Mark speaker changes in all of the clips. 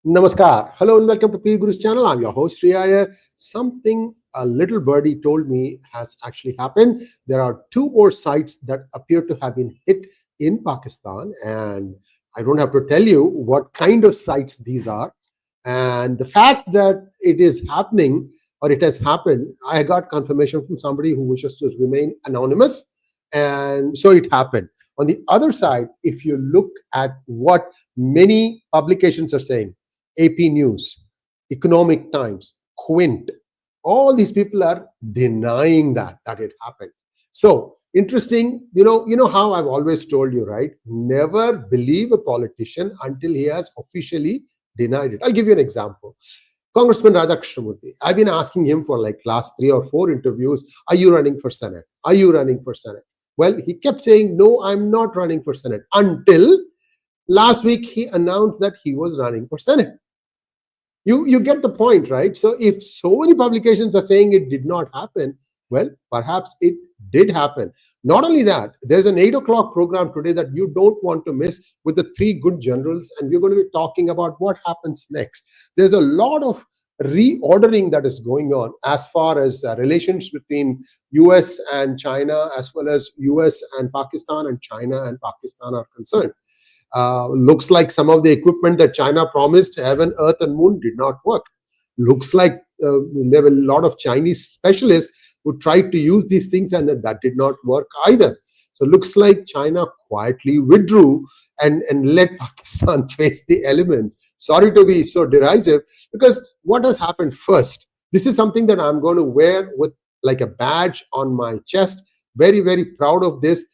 Speaker 1: Namaskar. Hello and welcome to PGurus channel. I'm your host Sree Iyer. Something a little birdie told me has actually happened. There are two more sites that appear to have been hit in Pakistan, and I don't have to tell you what kind of sites these are. And the fact that it is happening or it has happened, I got confirmation from somebody who wishes to remain anonymous, and so it happened. On the other side, if you look at what many publications are saying, AP News, Economic Times, Quint, all these people are denying that it happened. So interesting, you know how I've always told you, right? Never believe a politician until he has officially denied it. I'll give you an example. Congressman Raja Krishnamurthy, I've been asking him for like last 3 or 4 interviews, are you running for Senate? Are you running for Senate? Well, he kept saying, no, I'm not running for Senate, until last week he announced that he was running for Senate. You get the point, right? So if so many publications are saying it did not happen, well, perhaps it did happen. Not only that, there's an 8 o'clock program today that you don't want to miss with the 3 good generals, and we're going to be talking about what happens next. There's a lot of reordering that is going on as far as relations between US and China, as well as US and Pakistan, and China and Pakistan are concerned. Looks like some of the equipment that China promised, heaven, earth, and moon, did not work. Looks like there were a lot of Chinese specialists who tried to use these things, and that did not work either. So looks like China quietly withdrew and let Pakistan face the elements. Sorry to be so derisive, because what has happened first? This is something that I'm going to wear with like a badge on my chest. Very, very proud of this.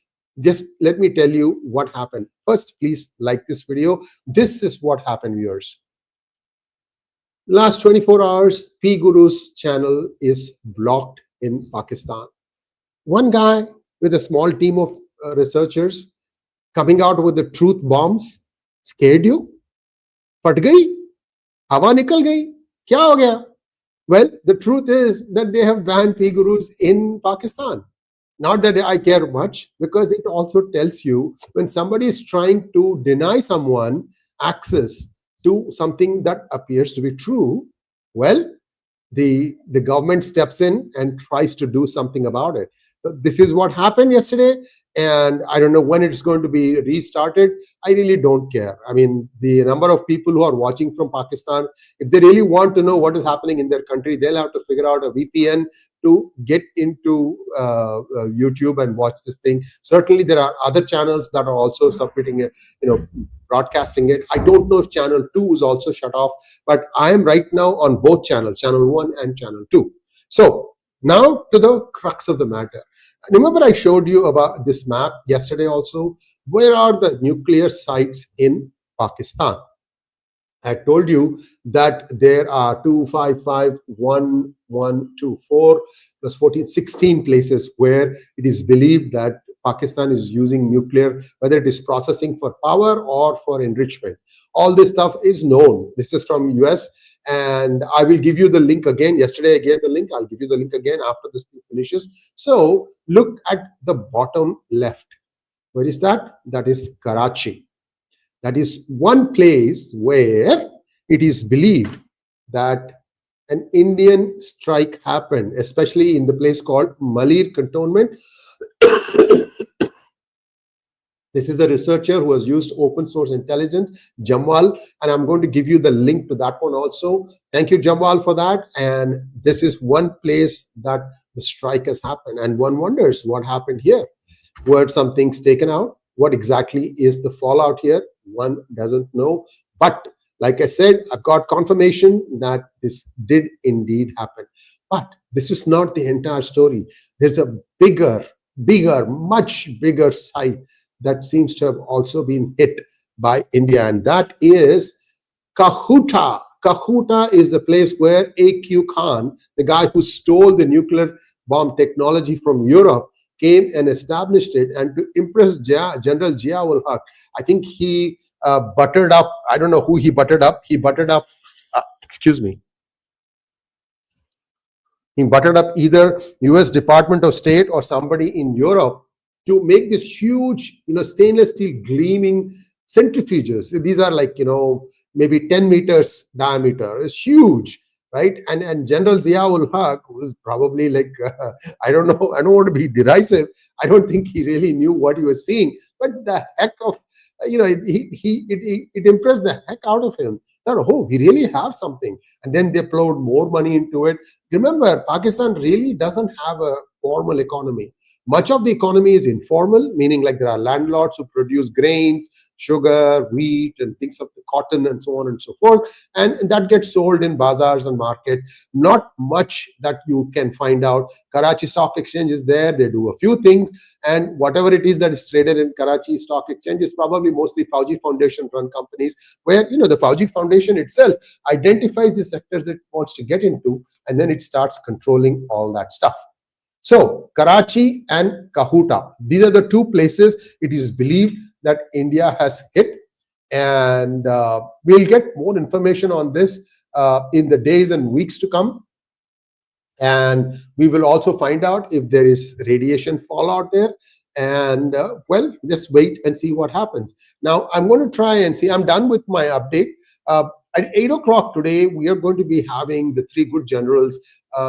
Speaker 1: Just let me tell you what happened. First, please like this video. This is what happened, viewers. Last 24 hours, PGurus channel is blocked in Pakistan. One guy with a small team of researchers coming out with the truth bombs scared you? Phat gayi? Hawa nikal gayi? Kya ho gaya? Well, the truth is that they have banned PGurus in Pakistan. Not that I care much, because it also tells you when somebody is trying to deny someone access to something that appears to be true, well, the government steps in and tries to do something about it. So this is what happened yesterday, and I don't know when it's going to be restarted. I really don't care. I mean, the number of people who are watching from Pakistan, if they really want to know what is happening in their country, they'll have to figure out a VPN to get into YouTube and watch this thing. Certainly, there are other channels that are also submitting it, broadcasting it. I don't know if channel 2 is also shut off, but I am right now on both channels, channel 1 and channel 2. So now to the crux of the matter. Remember, I showed you about this map yesterday also. Where are the nuclear sites in Pakistan? I told you that there are 2, 5, 5, 1, 1, 2, 4, plus 14, 16 places where it is believed that Pakistan is using nuclear, whether it is processing for power or for enrichment. All this stuff is known. This is from US, and I will give you the link again. Yesterday I gave the link. I'll give you the link again after this finishes. So look at the bottom left. Where is that? That is Karachi. That is one place where it is believed that an Indian strike happened, especially in the place called Malir Cantonment. This is a researcher who has used open source intelligence, Jamwal, and I'm going to give you the link to that one also. Thank you, Jamwal, for that. And this is one place that the strike has happened. And one wonders what happened here. Were some things taken out? What exactly is the fallout here? One doesn't know. But like I said, I've got confirmation that this did indeed happen. But this is not the entire story. There's a bigger, much bigger site that seems to have also been hit by India, and that is Kahuta. Kahuta is the place where A.Q. Khan, the guy who stole the nuclear bomb technology from Europe, came and established it. And to impress General 𝗤𝗓𝗏, I think he buttered up, I don't know who he buttered up. He buttered up, he buttered up either US Department of State or somebody in Europe to make this huge, stainless steel gleaming centrifuges. These are like, maybe 10 meters diameter. It's huge, right? And General 𝗤𝗂𝗏, who was probably like, I don't know, I don't want to be derisive. I don't think he really knew what he was seeing, but the heck of, it impressed the heck out of him. That, oh, we really have something. And then they plowed more money into it. Remember, Pakistan really doesn't have a formal economy. Much of the economy is informal, meaning like there are landlords who produce grains, sugar, wheat, and things of the cotton, and so on and so forth. And that gets sold in bazaars and market. Not much that you can find out. Karachi Stock Exchange is there. They do a few things. And whatever it is that is traded in Karachi Stock Exchange is probably mostly Fauji Foundation run companies, where, the Fauji Foundation itself identifies the sectors it wants to get into, and then it starts controlling all that stuff. So Karachi and Kahuta, these are the two places it is believed that India has hit. And we'll get more information on this in the days and weeks to come. And we will also find out if there is radiation fallout there. And well, just wait and see what happens. Now, I'm going to try and see. I'm done with my update. At 8 o'clock today, we are going to be having the three good generals,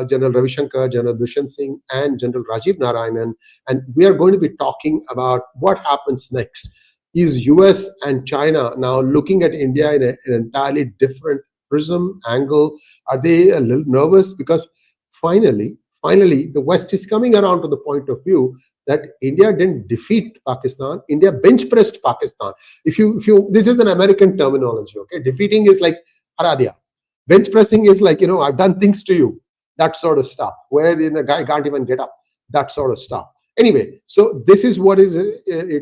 Speaker 1: General Ravi Shankar, General Dushyanth Singh, and General Rajiv Narayanan. And we are going to be talking about what happens next. Is US and China now looking at India in an entirely different prism, angle? Are they a little nervous? Because finally, the West is coming around to the point of view that India didn't defeat Pakistan. India bench pressed Pakistan. If you, this is an American terminology, okay? Defeating is like hara diya. Bench pressing is like, I've done things to you. That sort of stuff, where a guy can't even get up. That sort of stuff. Anyway, so this is what it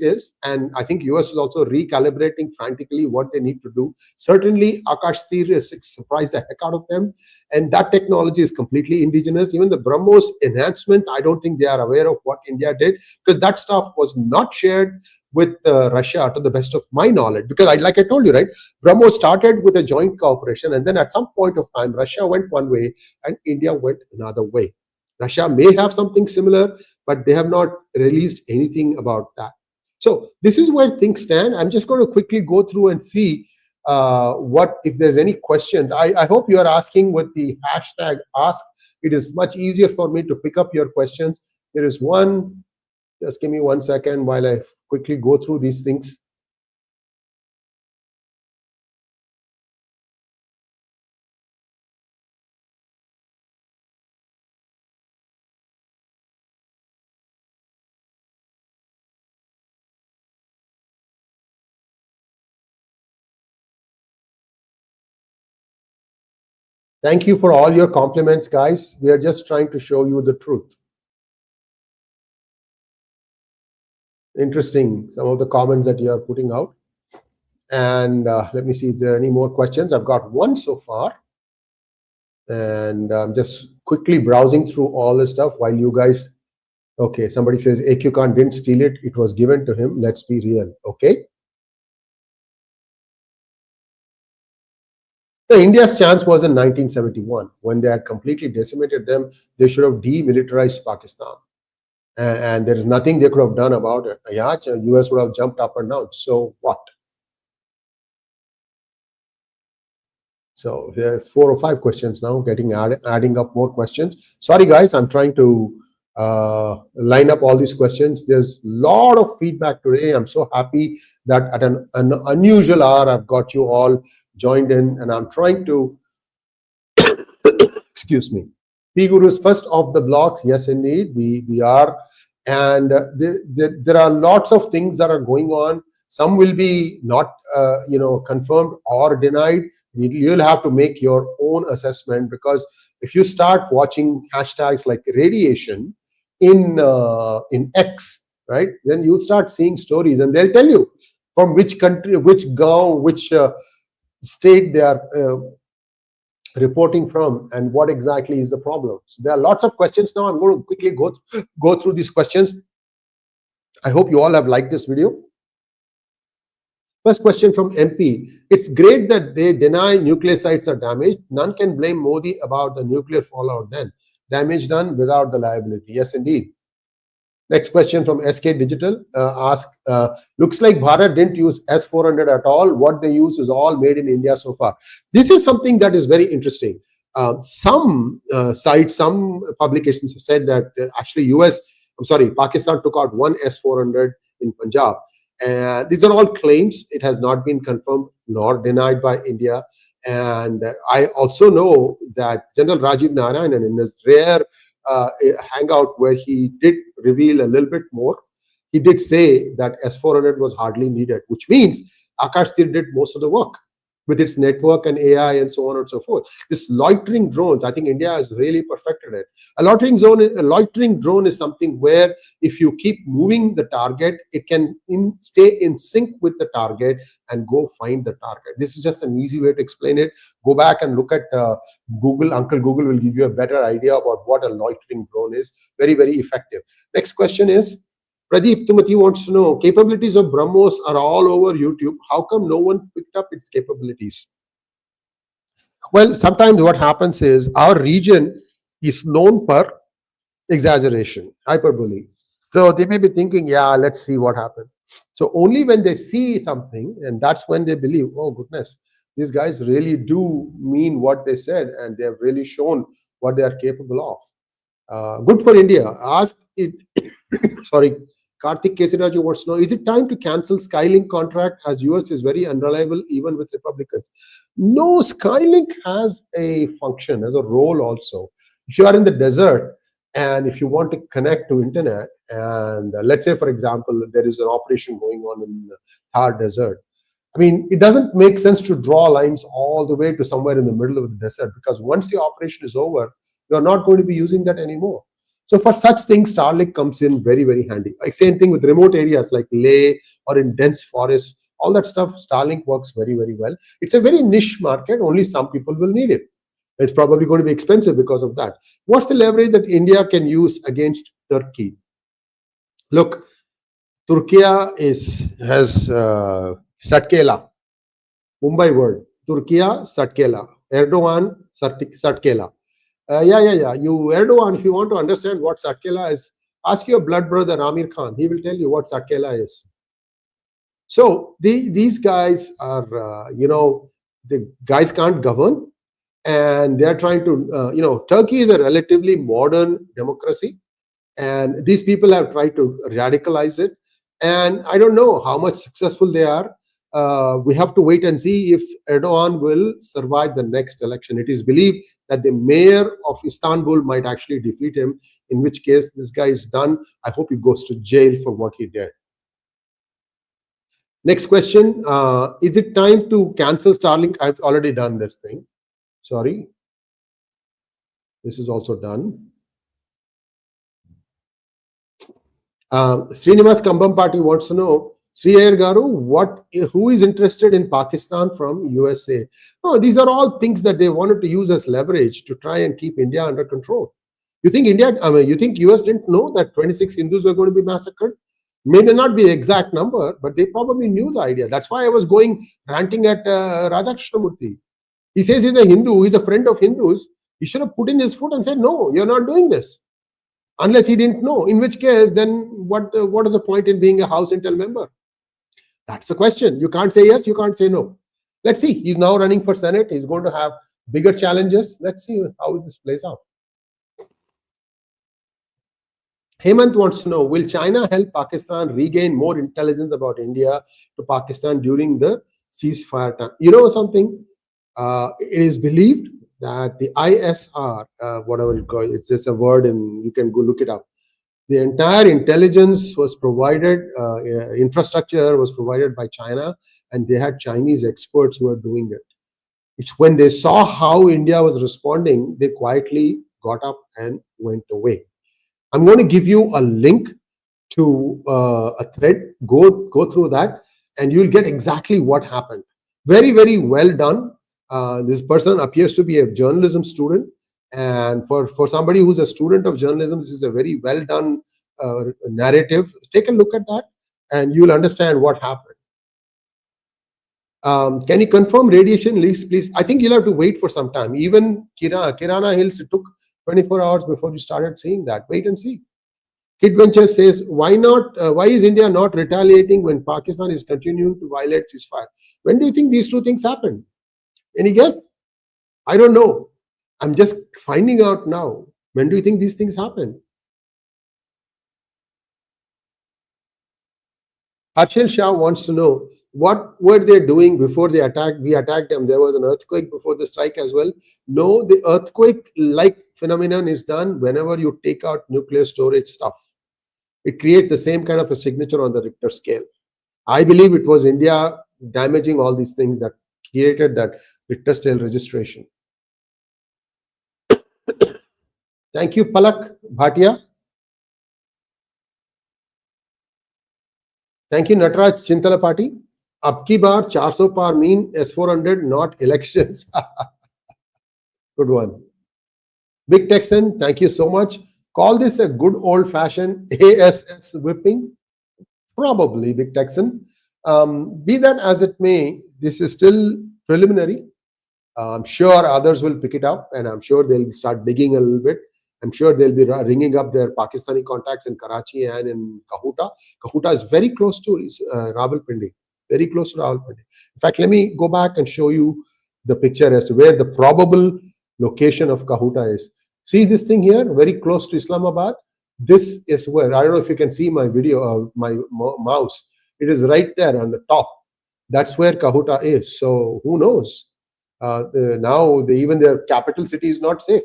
Speaker 1: is. And I think US is also recalibrating frantically what they need to do. Certainly, 𝗥𝗡 surprised the heck out of them. And that technology is completely indigenous. Even the BrahMos enhancements, I don't think they are aware of what India did, because that stuff was not shared with Russia, to the best of my knowledge. Because like I told you, right, BrahMos started with a joint cooperation. And then at some point of time, Russia went one way and India went another way. Russia may have something similar, but they have not released anything about that. So this is where things stand. I'm just going to quickly go through and see if there's any questions. I hope you are asking with the hashtag ask. It is much easier for me to pick up your questions. There is one. Just give me 1 second while I quickly go through these things. Thank you for all your compliments, guys. We are just trying to show you the truth. Interesting, some of the comments that you are putting out. And let me see if there are any more questions. I've got one so far. And I'm just quickly browsing through all this stuff while you guys... Okay, somebody says AQ Khan didn't steal it. It was given to him. Let's be real. Okay. The India's chance was in 1971 when they had completely decimated them. They should have demilitarized Pakistan, and there is nothing they could have done about it. Yeah, US would have jumped up and down. So what? So there are 4 or 5 questions now, adding up more questions. Sorry guys, I'm trying to line up all these questions. There's a lot of feedback today. I'm so happy that at an unusual hour I've got you all joined in, and I'm trying to excuse me. PGurus first off the blocks. Yes, indeed, we are. And there are lots of things that are going on. Some will be not confirmed or denied. You'll have to make your own assessment, because if you start watching hashtags like radiation in X, right, then you'll start seeing stories, and they'll tell you from which country, which gaon, which state they are reporting from, and what exactly is the problem. So there are lots of questions now. I'm going to quickly go through these questions. I hope you all have liked this video. First question from MP. It's great that they deny nuclear sites are damaged. None can blame Modi about the nuclear fallout then. Damage done without the liability. Yes, indeed. Next question from SK Digital asks, looks like Bharat didn't use S400 at all. What they use is all made in India so far. This is something that is very interesting. Some sites, some publications have said that actually Pakistan took out one S400 in Punjab. And these are all claims. It has not been confirmed nor denied by India. And I also know that General Rajiv Narayanan, in his rare hangout where he did reveal a little bit more, he did say that S400 was hardly needed, which means 𝗥𝗘𝗙 did most of the work with its network and AI and so on and so forth. This loitering drones, I think India has really perfected it. A loitering drone is something where if you keep moving the target, it can stay in sync with the target and go find the target. This is just an easy way to explain it. Go back and look at Google. Uncle Google will give you a better idea about what a loitering drone is. Very, very effective. Next question is, 𝗣𝗽𝗏𝗀𝗏 wants to know, capabilities of BrahMos are all over YouTube. How come no one picked up its capabilities? Well, sometimes what happens is our region is known for exaggeration, hyperbole. So they may be thinking, yeah, let's see what happens. So only when they see something, and that's when they believe, oh goodness, these guys really do mean what they said, and they have really shown what they are capable of. Good for India. Ask it. Sorry. 𝗥𝗘𝗙𝗥𝗏 wants to know, is it time to cancel SkyLink contract as US is very unreliable even with Republicans? No, SkyLink has a function, has a role also. If you are in the desert and if you want to connect to internet, and let's say, for example, there is an operation going on in the Thar desert. I mean, it doesn't make sense to draw lines all the way to somewhere in the middle of the desert, because once the operation is over, you're not going to be using that anymore. So for such things, Starlink comes in very, very handy. Like same thing with remote areas like Leh or in dense forests, all that stuff, Starlink works very, very well. It's a very niche market. Only some people will need it. It's probably going to be expensive because of that. What's the leverage that India can use against Turkey? Look, Turkey has 𝗪𝗘𝗧, Mumbai word. Turkey 𝗪𝗘𝗧. Erdogan 𝗪𝗘𝗧. You Erdogan, if you want to understand what 𝗪𝗘𝗧 is, ask your blood brother Aamir Khan. He will tell you what 𝗪𝗘𝗧 is. So these guys are, the guys can't govern, and they are trying to, Turkey is a relatively modern democracy, and these people have tried to radicalize it. And I don't know how much successful they are. We have to wait and see if Erdogan will survive the next election. It is believed that the mayor of Istanbul might actually defeat him, in which case this guy is done. I hope he goes to jail for what he did. Next question, is it time to cancel Starlink? I've already done this thing. Sorry. This is also done. Srinivas Kambhampati wants to know, Sree Iyer Garu, who is interested in Pakistan from USA? No, these are all things that they wanted to use as leverage to try and keep India under control. You think you think US didn't know that 26 Hindus were going to be massacred? May not be the exact number, but they probably knew the idea. That's why I was ranting at Radhakrishnamurthy. He says he's a Hindu, he's a friend of Hindus. He should have put in his foot and said, no, you're not doing this. Unless he didn't know, in which case, then what is the point in being a House Intel member? That's the question. You can't say yes, you can't say no. Let's see. He's now running for Senate. He's going to have bigger challenges. Let's see how this plays out. Hemant wants to know, will China help Pakistan regain more intelligence about India to Pakistan during the ceasefire time? You know something? It is believed that the ISR, whatever you call it, it's just a word and you can go look it up. The entire intelligence was provided, infrastructure was provided by China, and they had Chinese experts who were doing it. It's when they saw how India was responding, they quietly got up and went away. I'm going to give you a link to a thread. Go through that, and you'll get exactly what happened. Very, very well done. This person appears to be a journalism student. And for somebody who's a student of journalism, this is a very well done narrative. Take a look at that and you'll understand what happened. Can you confirm radiation leaks, please? I think you'll have to wait for some time. Even Kirana Hills, it took 24 hours before you started seeing that. Wait and see. Kidventure says, why not? Why is India not retaliating when Pakistan is continuing to violate ceasefire? When do you think these two things happen? Any guess? I don't know. I'm just finding out now. When do you think these things happen? Harshil Shah wants to know, what were they doing before they attacked? We attacked them. There was an earthquake before the strike as well. No, the earthquake-like phenomenon is done whenever you take out nuclear storage stuff. It creates the same kind of a signature on the Richter scale. I believe it was India damaging all these things that created that Richter scale registration. Thank you, 𝗟𝗏 𝗤𝗂𝗏𝗏. Thank you, Nataraj Chintalapati. Ab ki baar 400 par mean S400, not elections. Good one. Big Texan, thank you so much. Call this a good old-fashioned ASS whipping? Probably, Big Texan. Be that as it may, this is still preliminary. I'm sure others will pick it up, and I'm sure they'll start digging a little bit. I'm sure they'll be ringing up their Pakistani contacts in Karachi and in Kahuta. Kahuta is very close to Rawalpindi. Very close to Rawalpindi. In fact, let me go back and show you the picture as to where the probable location of Kahuta is. See this thing here, very close to Islamabad. This is where, I don't know if you can see my video, my mouse. It is right there on the top. That's where Kahuta is. So who knows? Now even their capital city is not safe.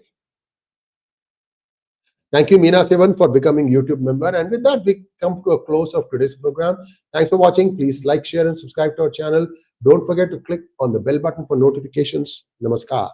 Speaker 1: Thank you, Meena Sevan, for becoming YouTube member. And with that, we come to a close of today's program. Thanks for watching. Please like, share, and subscribe to our channel. Don't forget to click on the bell button for notifications. Namaskar.